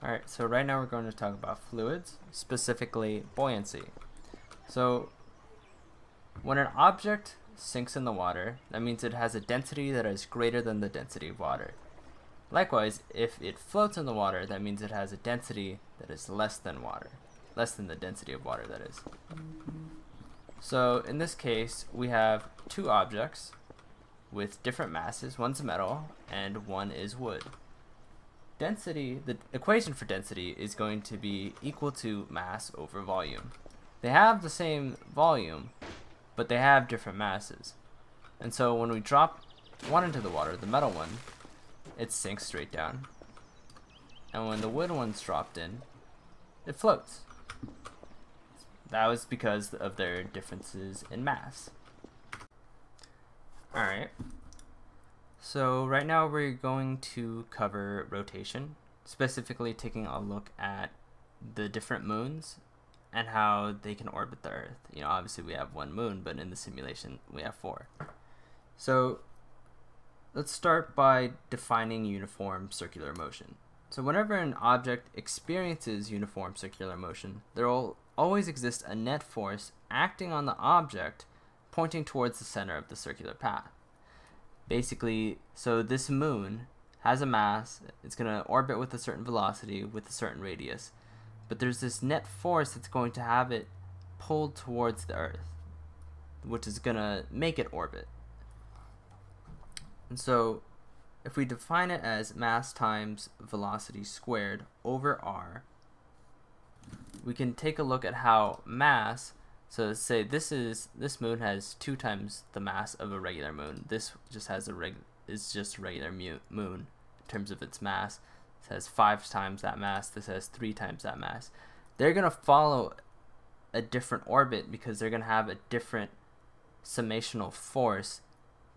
Alright, so right now we're going to talk about fluids, specifically buoyancy. So when an object sinks in the water, that means it has a density that is greater than the density of water. Likewise, if it floats in the water, that means it has a density that is less than the density of water, that is. So in this case, we have two objects with different masses. One's metal and one is wood. Density, the equation for density is going to be equal to mass over volume. They have the same volume, but they have different masses. And so when we drop one into the water, the metal one, it sinks straight down. And when the wood one's dropped in, it floats. That was because of their differences in mass. Alright. So right now we're going to cover rotation, specifically taking a look at the different moons and how they can orbit the Earth. You know, obviously we have one moon, but in the simulation we have 4. So let's start by defining uniform circular motion. So whenever an object experiences uniform circular motion, there will always exist a net force acting on the object pointing towards the center of the circular path. Basically, so this moon has a mass, it's going to orbit with a certain velocity with a certain radius, but there's this net force that's going to have it pulled towards the Earth, which is going to make it orbit. And so if we define it as mass times velocity squared over r, we can take a look at how mass, so let's say this moon has 2 times the mass of a regular moon. This just has is just a regular moon in terms of its mass. This has 5 times that mass. This has 3 times that mass. They're gonna follow a different orbit because they're gonna have a different summational force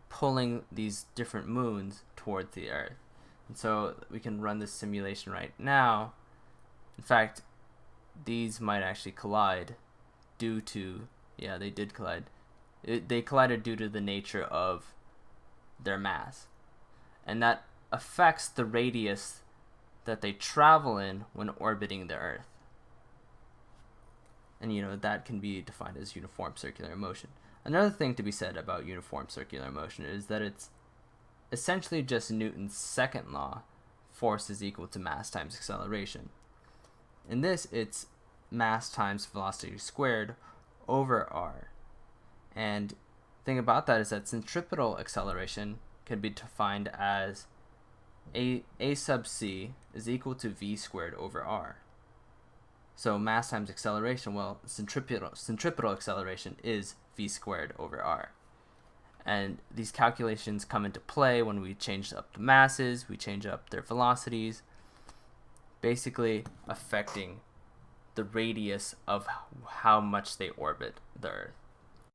pulling these different moons towards the Earth. And so we can run this simulation right now. In fact, these might actually collide due to, yeah, they did collide. They collided due to the nature of their mass. And that affects the radius that they travel in when orbiting the Earth. And you know, that can be defined as uniform circular motion. Another thing to be said about uniform circular motion is that it's essentially just Newton's second law, force is equal to mass times acceleration. In this, it's mass times velocity squared over r. And the thing about that is that centripetal acceleration can be defined as a sub c is equal to v squared over r. So mass times acceleration, well, centripetal acceleration is v squared over r. And these calculations come into play when we change up the masses, we change up their velocities, basically affecting the radius of how much they orbit the Earth.